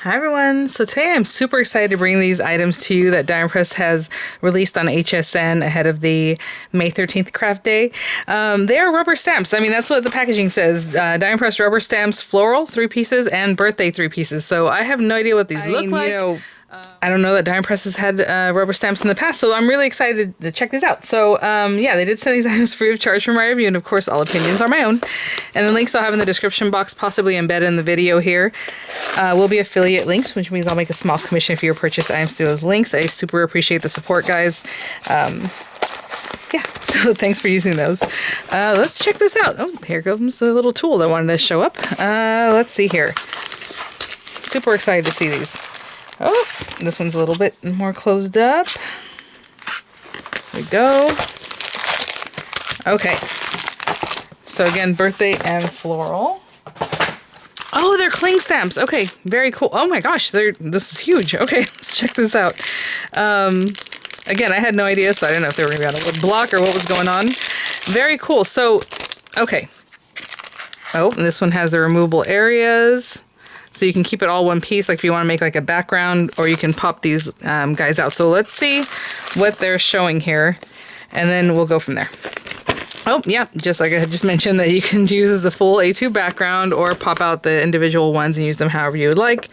Hi everyone, so today I'm super excited to bring these items to you that Diamond Press has released on HSN ahead of the May 13th craft day. They are rubber stamps. I mean, that's what the packaging says. Diamond Press rubber stamps, floral 3 pieces and birthday 3 pieces. So I have no idea what these look like. I don't know that Diamond Press has had rubber stamps in the past, so I'm really excited to check these out. So yeah, they did send these items free of charge for my review, and of course all opinions are my own. And the links I'll have in the description box, possibly embedded in the video here, will be affiliate links, which means I'll make a small commission for your purchase items through those links. I super appreciate the support, guys. Yeah, so thanks for using those. Let's check this out. Oh, here comes the little tool that wanted to show up. Let's see here. Super excited to see these. Oh, this one's a little bit more closed up. There we go. Okay. So again, birthday and floral. Oh, they're cling stamps. Okay, very cool. Oh my gosh, this is huge. Okay, let's check this out. Again, I had no idea, so I didn't know if they were going to be on a wood block or what was going on. Very cool. So, okay. Oh, and this one has the removable areas. So you can keep it all one piece, like if you want to make like a background, or you can pop these guys out. So let's see what they're showing here, and then we'll go from there. Oh, yeah, just like I had just mentioned, that you can use as a full A2 background or pop out the individual ones and use them however you would like.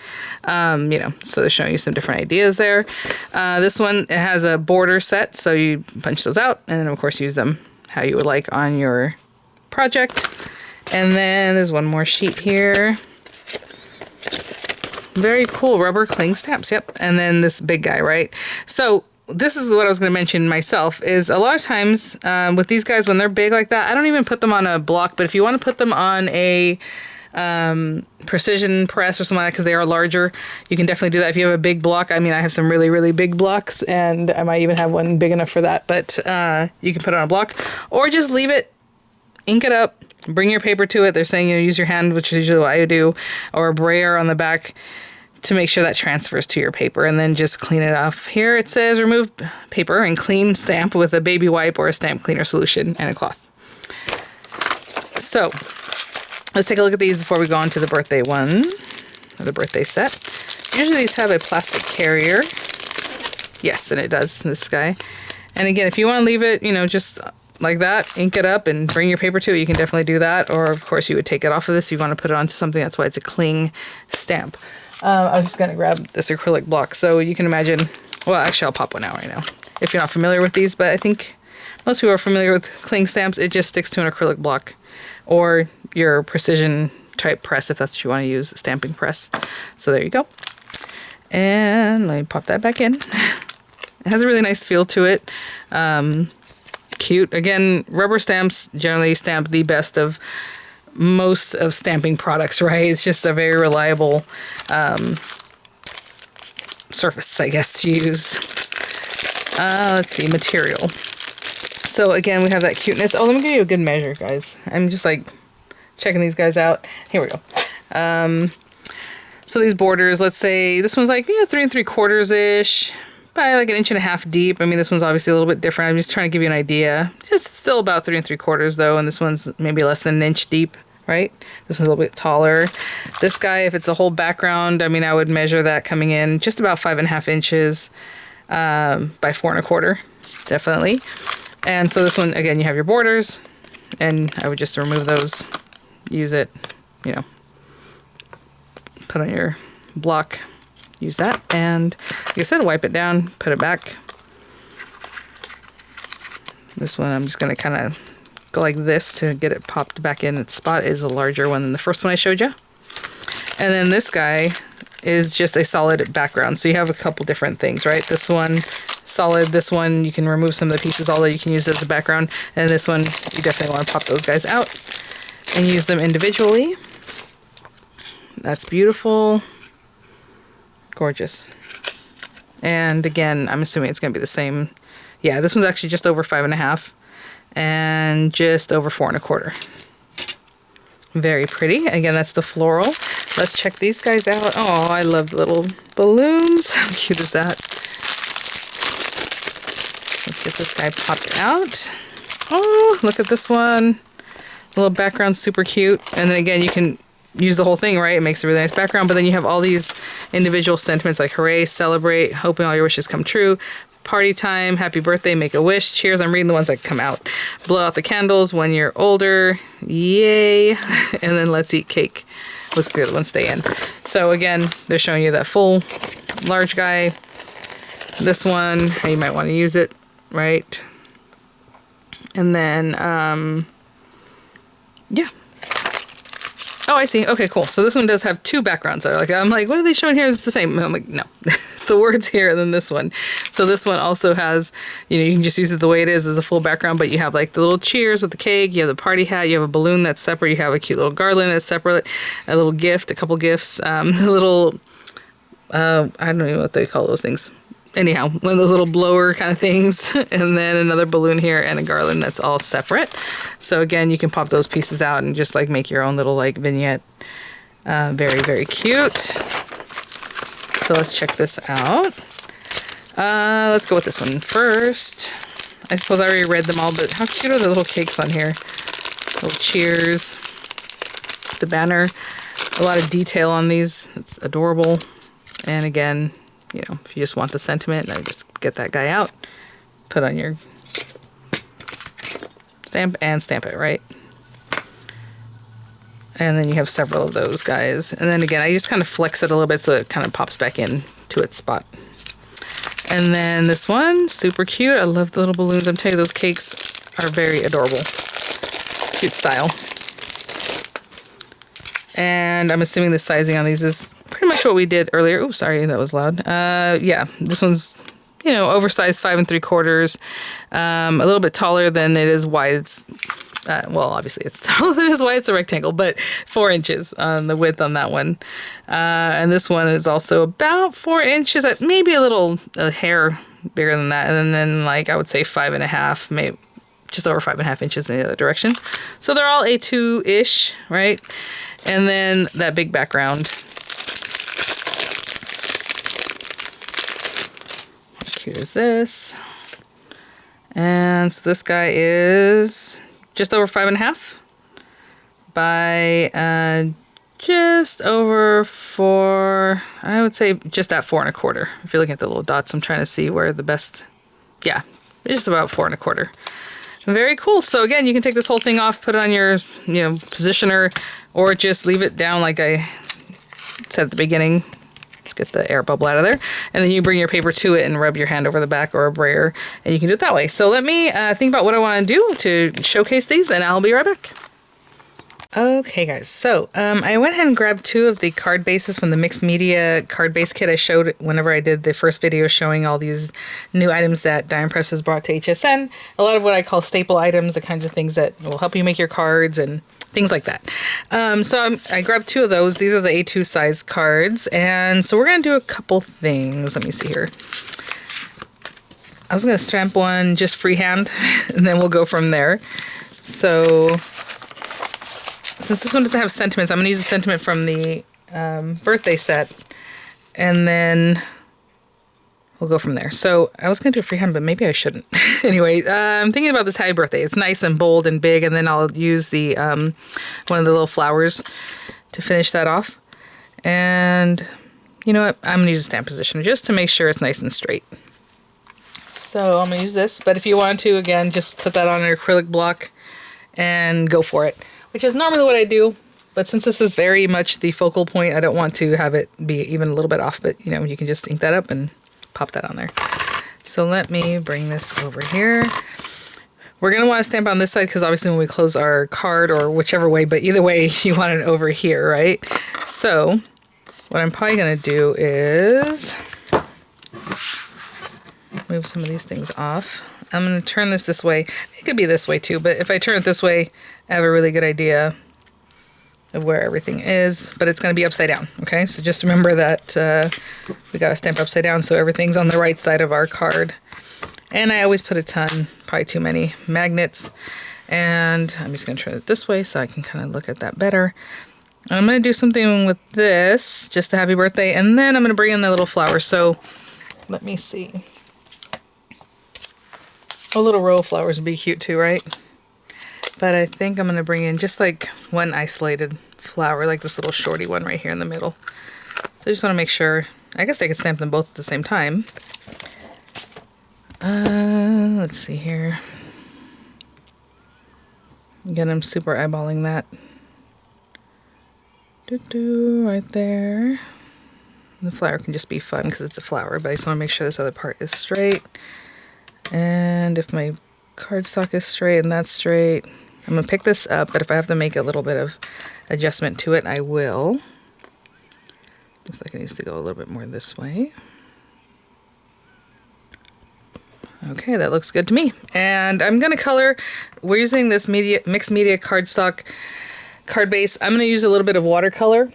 You know, so they're showing you some different ideas there. This one, it has a border set, so you punch those out and then of course use them how you would like on your project. And then there's one more sheet here. Very cool, rubber cling stamps, yep. And then this big guy, right? So this is what I was going to mention myself, is a lot of times with these guys, when they're big like that, I don't even put them on a block, but if you want to put them on a precision press or something like that, because they are larger, you can definitely do that if you have a big block. I mean, I have some really, really big blocks, and I might even have one big enough for that, but you can put it on a block, or just leave it, ink it up, bring your paper to it. They're saying, you know, use your hand, which is usually what I do, or a brayer on the back to make sure that transfers to your paper, and then just clean it off. Here it says remove paper and clean stamp with a baby wipe or a stamp cleaner solution and a cloth. So let's take a look at these before we go on to the birthday one, or the birthday set. Usually these have a plastic carrier. Yes, and it does, this guy. And again, if you want to leave it, you know, just like that, ink it up and bring your paper to it, you can definitely do that. Or of course you would take it off of this if you want to put it onto something. That's why it's a cling stamp. I was just going to grab this acrylic block, so you can imagine, well, actually I'll pop one out right now if you're not familiar with these, but I think most people are familiar with cling stamps. It just sticks to an acrylic block or your precision type press if that's what you want to use, a stamping press. So there you go. And let me pop that back in. It has a really nice feel to it. Cute. Again, rubber stamps generally stamp the best of most of stamping products, right? It's just a very reliable surface, I guess, to use. Let's see, material. So again, we have that cuteness. Oh, let me give you a good measure, guys. I'm just like checking these guys out. Here we go. So these borders, let's say this one's like, 3 3/4-ish. By like 1.5 inches deep. I mean, this one's obviously a little bit different. I'm just trying to give you an idea. Just still about 3 3/4 though, and this one's maybe less than 1 inch deep, right? This one's a little bit taller. This guy, if it's a whole background, I mean, I would measure that coming in just about 5.5 inches by 4 1/4, definitely. And so this one, again, you have your borders, and I would just remove those, use it, you know, put on your block. Use that, and like I said, wipe it down, put it back. This one I'm just going to kind of go like this to get it popped back in. Its spot is a larger one than the first one I showed you. And then this guy is just a solid background. So you have a couple different things, right? This one, solid. This one, you can remove some of the pieces, although you can use it as a background. And this one, you definitely want to pop those guys out and use them individually. That's beautiful. Gorgeous. And again, I'm assuming it's going to be the same. Yeah, this one's actually just over 5.5 and just over 4 1/4. Very pretty. Again, that's the floral. Let's check these guys out. Oh, I love the little balloons. How cute is that? Let's get this guy popped out. Oh, look at this one. The little background, super cute. And then again, you can use the whole thing, right? It makes a really nice background. But then you have all these individual sentiments like hooray, celebrate, hoping all your wishes come true, party time, happy birthday, make a wish, cheers. I'm reading the ones that come out. Blow out the candles when you're older, yay, and then let's eat cake. Looks like the other ones stay in. So again, they're showing you that full large guy. This one, how you might want to use it, right? And then, yeah. Oh, I see. Okay, cool. So this one does have two backgrounds. I'm like, what are they showing here? It's the same. And I'm like, no, it's the words here and then this one. So this one also has, you can just use it the way it is as a full background, but you have like the little cheers with the cake, you have the party hat, you have a balloon that's separate, you have a cute little garland that's separate, a little gift, a couple gifts, a little, I don't know what they call those things. Anyhow, one of those little blower kind of things, and then another balloon here and a garland that's all separate. So again, you can pop those pieces out and just like make your own little like vignette. Very, very cute. So let's check this out. Let's go with this one first. I suppose I already read them all, but how cute are the little cakes on here? Little cheers. The banner. A lot of detail on these. It's adorable. And again, if you just want the sentiment, I just get that guy out, put on your stamp and stamp it, right? And then you have several of those guys. And then again, I just kind of flex it a little bit so it kind of pops back in to its spot. And then this one, super cute. I love the little balloons. I'm telling you, those cakes are very adorable. Cute style. And I'm assuming the sizing on these is pretty much what we did earlier. Oh, sorry, that was loud. Yeah, this one's, oversized 5 3/4. A little bit taller than it is wide. It's, well, obviously it's taller than it is wide. It's a rectangle, but 4 inches on the width on that one. And this one is also about 4 inches, maybe a hair bigger than that. And then like, I would say 5.5, maybe just over 5.5 inches in the other direction. So they're all A2-ish, right? And then that big background. How cute is this? And so this guy is just over 5.5 by just over 4. I would say just at 4 1/4. If you're looking at the little dots, I'm trying to see where the best. Yeah, just about 4 1/4. Very cool. So again, you can take this whole thing off, put it on your, positioner, or just leave it down like I said at the beginning. Let's get the air bubble out of there. And then you bring your paper to it and rub your hand over the back or a brayer, and you can do it that way. So let me think about what I want to do to showcase these, and I'll be right back. Okay guys, so I went ahead and grabbed 2 of the card bases from the mixed media card base kit I showed whenever I did the first video showing all these new items that Diamond Press has brought to HSN. A lot of what I call staple items, the kinds of things that will help you make your cards and things like that. So I grabbed 2 of those. These are the A2 size cards, and so we're going to do a couple things. Let me see here. I was going to stamp one just freehand, and then we'll go from there. So since this one doesn't have sentiments, I'm going to use a sentiment from the birthday set, and then we'll go from there. So I was going to do a freehand, but maybe I shouldn't. Anyway, I'm thinking about this happy birthday. It's nice and bold and big, and then I'll use the one of the little flowers to finish that off. And you know what? I'm going to use a stamp positioner just to make sure it's nice and straight. So I'm going to use this, but if you want to, again, just put that on an acrylic block and go for it. Which is normally what I do, but since this is very much the focal point, I don't want to have it be even a little bit off, but you can just ink that up and pop that on there. So let me bring this over here. We're going to want to stamp on this side because obviously when we close our card, or whichever way, but either way you want it over here, right? So what I'm probably going to do is move some of these things off. I'm going to turn this way. It could be this way too, but if I turn it this way, I have a really good idea of where everything is, but it's going to be upside down, okay? So just remember that we got to stamp upside down so everything's on the right side of our card. And I always put a ton, probably too many, magnets. And I'm just going to turn it this way so I can kind of look at that better. And I'm going to do something with this, just a happy birthday, and then I'm going to bring in the little flowers. So let me see. A little row of flowers would be cute too, right? But I think I'm going to bring in just like one isolated flower, like this little shorty one right here in the middle. So I just want to make sure, I guess I could stamp them both at the same time. Let's see here. Again, I'm super eyeballing that. Right there. The flower can just be fun because it's a flower, but I just want to make sure this other part is straight. And if my cardstock is straight and that's straight, I'm going to pick this up, but if I have to make a little bit of adjustment to it, I will. Looks like it needs to go a little bit more this way. Okay, that looks good to me. And I'm going to color, we're using this mixed media cardstock card base. I'm going to use a little bit of watercolor.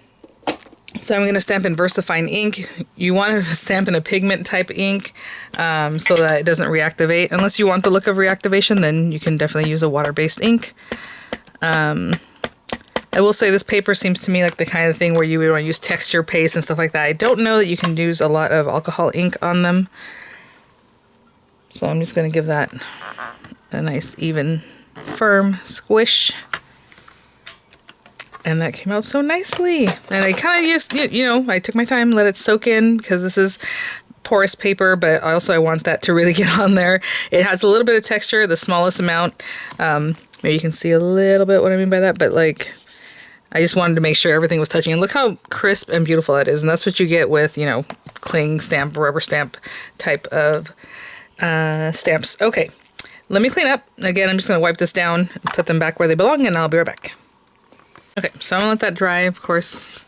So I'm going to stamp in VersaFine ink. You want to stamp in a pigment type ink so that it doesn't reactivate. Unless you want the look of reactivation, then you can definitely use a water-based ink. I will say this paper seems to me like the kind of thing where you would want to use texture paste and stuff like that. I don't know that you can use a lot of alcohol ink on them. So I'm just going to give that a nice, even, firm squish. And that came out so nicely. And I kind of used, you know, I took my time, let it soak in because this is porous paper, but also I want that to really get on there. It has a little bit of texture, the smallest amount. Maybe you can see a little bit what I mean by that, but like, I just wanted to make sure everything was touching. And look how crisp and beautiful that is. And that's what you get with, you know, cling stamp, rubber stamp type of stamps. Okay, let me clean up. Again, I'm just going to wipe this down, put them back where they belong, and I'll be right back. Okay, so I'm going to let that dry, of course,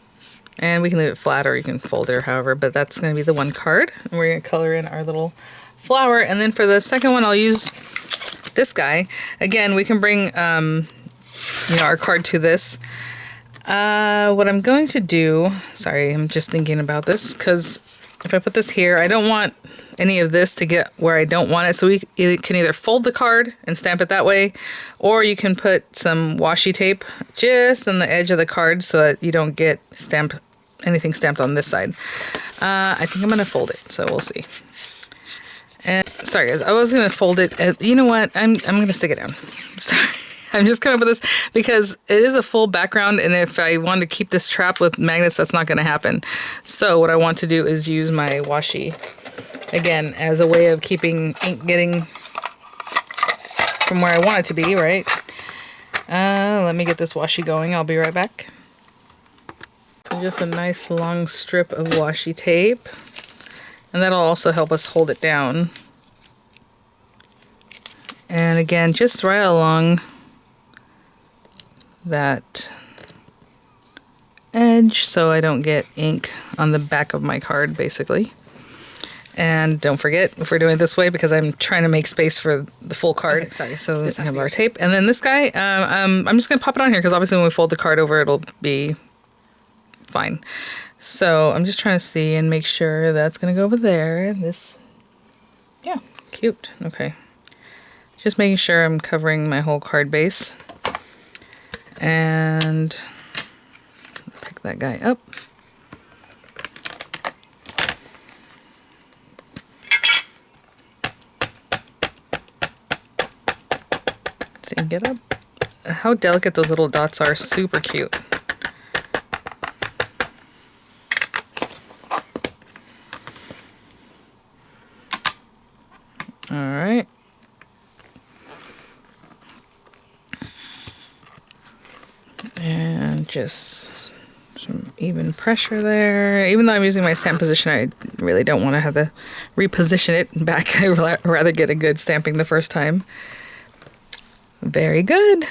and we can leave it flat or you can fold it or however, but that's going to be the one card. And we're going to color in our little flower, and then for the second one, I'll use this guy. Again, we can bring, you know, our card to this. What I'm going to do, sorry, I'm just thinking about this, because if I put this here, I don't want any of this to get where I don't want it. So you can either fold the card and stamp it that way, or you can put some washi tape just on the edge of the card so that you don't get anything stamped on this side. I think I'm going to fold it, so we'll see. And sorry guys, I was going to fold it. You know what? I'm going to stick it down. Sorry. I'm just coming up with this because it is a full background, and if I want to keep this trapped with magnets, that's not going to happen. So what I want to do is use my washi, again, as a way of keeping ink getting from where I want it to be, right? Let me get this washi going. I'll be right back. So just a nice long strip of washi tape, and that'll also help us hold it down. And again, just right along that edge so I don't get ink on the back of my card, basically. And don't forget, if we're doing it this way, because I'm trying to make space for the full card. Okay, sorry, so this has our tape. And then this guy, I'm just going to pop it on here because obviously when we fold the card over, it'll be fine. So I'm just trying to see and make sure that's going to go over there. This, yeah, cute. Okay. Just making sure I'm covering my whole card base. And pick that guy up. See, get up. How delicate those little dots are. Super cute. All right. And just some even pressure there. Even though I'm using my stamp position, I really don't want to have to reposition it back. I'd rather get a good stamping the first time. Very good.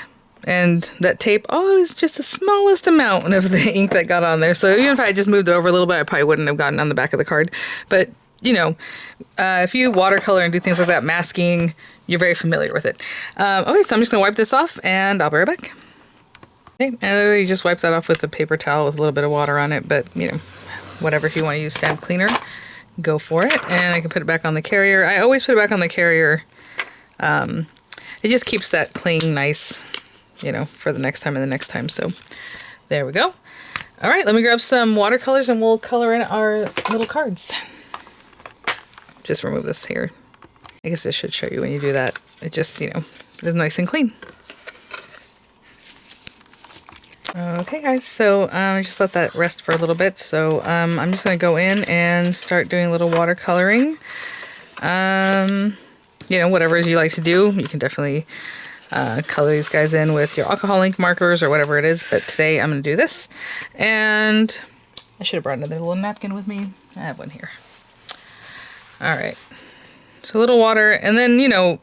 And that tape, oh, is just the smallest amount of the ink that got on there. So even if I just moved it over a little bit, I probably wouldn't have gotten on the back of the card. But, you know, if you watercolor and do things like that, masking, you're very familiar with it. Okay, so I'm just going to wipe this off, and I'll be right back. Okay, and I literally just wipe that off with a paper towel with a little bit of water on it, but, you know, whatever. If you want to use stamp cleaner, go for it. And I can put it back on the carrier. I always put it back on the carrier. It just keeps that cling nice, you know, for the next time and the next time. So there we go. All right, let me grab some watercolors and we'll color in our little cards. Just remove this here. I guess I should show you when you do that. It just, you know, is nice and clean. Okay guys, so I just let that rest for a little bit. So I'm just gonna go in and start doing a little watercoloring. You know, whatever you like to do, you can definitely color these guys in with your alcohol ink markers or whatever it is, but today I'm gonna do this. And I should have brought another little napkin with me. I have one here. All right, so a little water, and then, you know,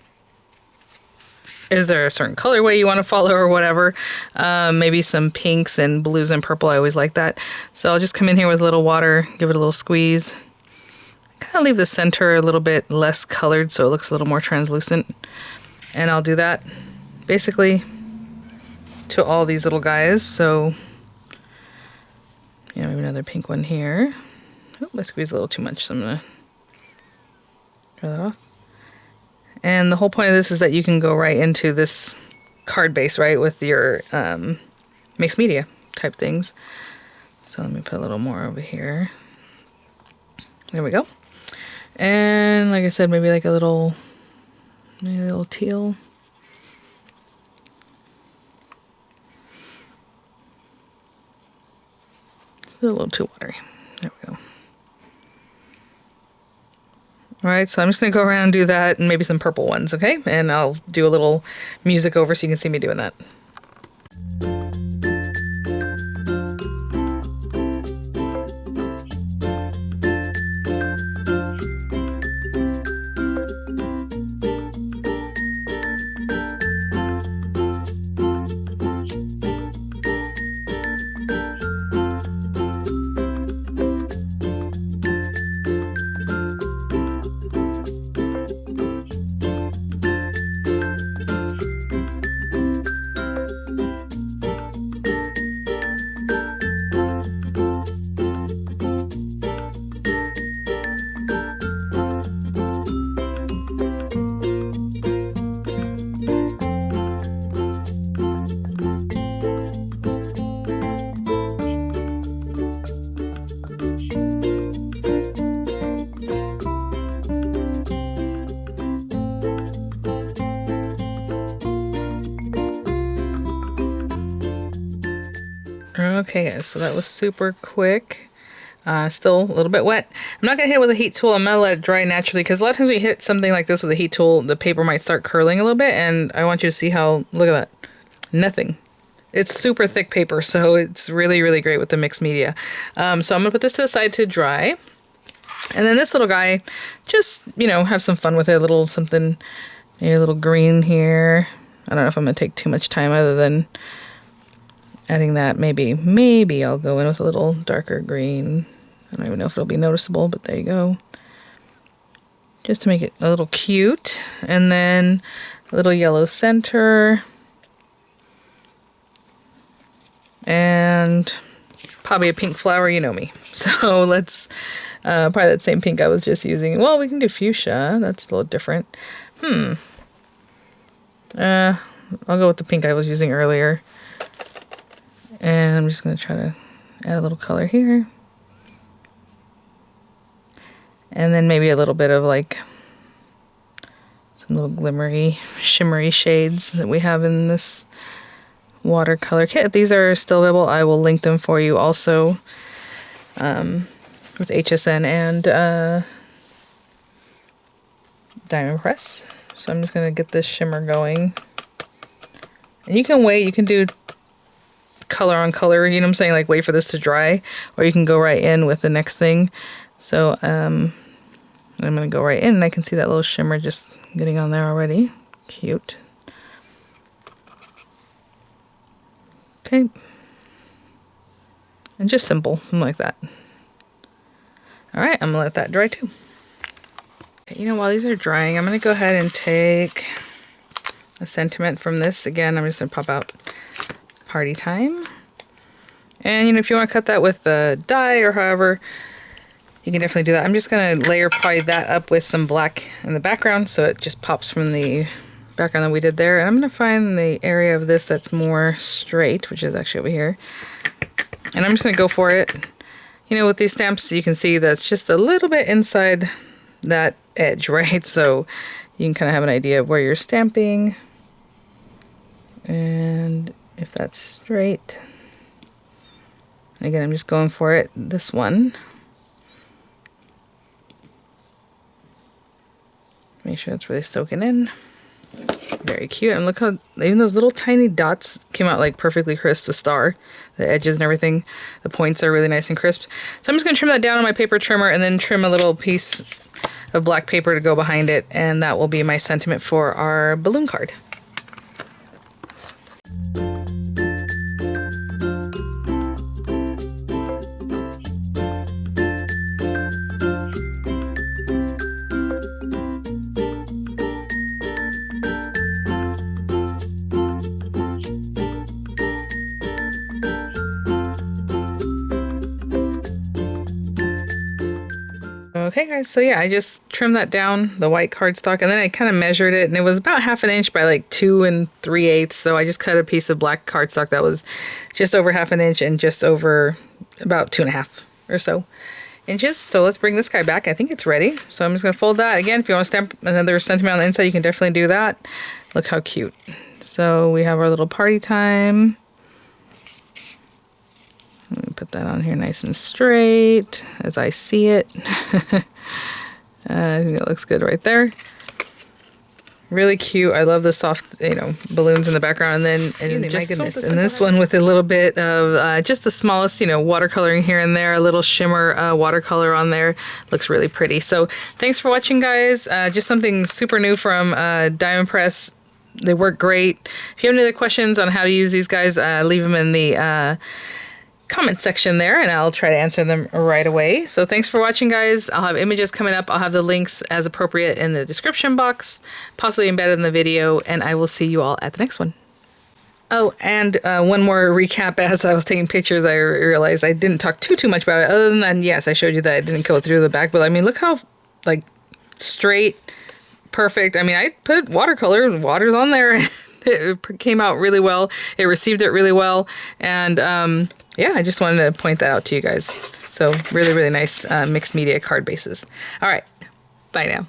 is there a certain colorway you want to follow or whatever? Maybe some pinks and blues and purple. I always like that. So I'll just come in here with a little water, give it a little squeeze. Kind of leave the center a little bit less colored so it looks a little more translucent. And I'll do that basically to all these little guys. So, you know, maybe another pink one here. Oh, I squeezed a little too much, so I'm going to try that off. And the whole point of this is that you can go right into this card base, right, with your mixed media type things. So let me put a little more over here. There we go. And like I said, maybe like a little teal. It's a little too watery. There we go. All right, so I'm just gonna go around and do that and maybe some purple ones, okay? And I'll do a little music over so you can see me doing that. Okay guys, so that was super quick. Still a little bit wet. I'm not gonna hit it with a heat tool. I'm gonna let it dry naturally, because a lot of times when you hit something like this with a heat tool, the paper might start curling a little bit, and I want you to see how, look at that, nothing. It's super thick paper, so it's really, really great with the mixed media. So I'm gonna put this to the side to dry. And then this little guy, just, you know, have some fun with it. A little something, maybe a little green here. I don't know if I'm gonna take too much time other than adding that. Maybe I'll go in with a little darker green. I don't even know if it'll be noticeable, but there you go. Just to make it a little cute. And then a little yellow center. And probably a pink flower, you know me. So let's, probably that same pink I was just using. Well, we can do fuchsia. That's a little different. I'll go with the pink I was using earlier. And I'm just going to try to add a little color here. And then maybe a little bit of like some little glimmery, shimmery shades that we have in this watercolor kit. If these are still available, I will link them for you also with HSN and Diamond Press. So I'm just going to get this shimmer going. And you can wait, you can do color on color, you know what I'm saying, like wait for this to dry, or you can go right in with the next thing. So I'm gonna go right in, and I can see that little shimmer just getting on there already. Cute. Okay, and just simple, something like that. All right, I'm gonna let that dry too. Okay, you know, while these are drying, I'm gonna go ahead and take a sentiment from this. Again, I'm just gonna pop out Party Time. And, you know, if you want to cut that with the dye or however, you can definitely do that. I'm just going to layer probably that up with some black in the background so it just pops from the background that we did there. And I'm going to find the area of this that's more straight, which is actually over here. And I'm just going to go for it. You know, with these stamps, you can see that's just a little bit inside that edge, right? So you can kind of have an idea of where you're stamping. And if that's straight, Again, I'm just going for it, this one. Make sure it's really soaking in. Very cute. And look how even those little tiny dots came out like perfectly crisp, the star, the edges and everything. The points are really nice and crisp. So I'm just going to trim that down on my paper trimmer and then trim a little piece of black paper to go behind it. And that will be my sentiment for our balloon card. Okay guys, so yeah, I just trimmed that down, the white cardstock, and then I kind of measured it, and it was about 1/2 inch by like 2 3/8. So I just cut a piece of black cardstock that was just over 1/2 inch and just over about 2.5 or so inches. So let's bring this guy back. I think it's ready. So I'm just gonna fold that. Again, if you want to stamp another sentiment on the inside, you can definitely do that. Look how cute. So we have our little party time. Let me put that on here nice and straight as I see it. I think it looks good right there. Really cute. I love the soft, balloons in the background. And then, my goodness, and this one with a little bit of just the smallest, watercoloring here and there, a little shimmer watercolor on there. Looks really pretty. So thanks for watching, guys. Just something super new from Diamond Press. They work great. If you have any other questions on how to use these guys, leave them in the comment section there and I'll try to answer them right away. So thanks for watching, guys. I'll have images coming up. I'll have the links as appropriate in the description box, possibly embedded in the video, and I will see you all at the next one. Oh, and one more recap. As I was taking pictures, I realized I didn't talk too much about it. Other than that, yes, I showed you that it didn't go through the back, but I mean, look how straight, perfect. I mean, I put watercolor and water's on there. It came out really well. It received it really well. And yeah, I just wanted to point that out to you guys. So really, really nice mixed media card bases. All right. Bye now.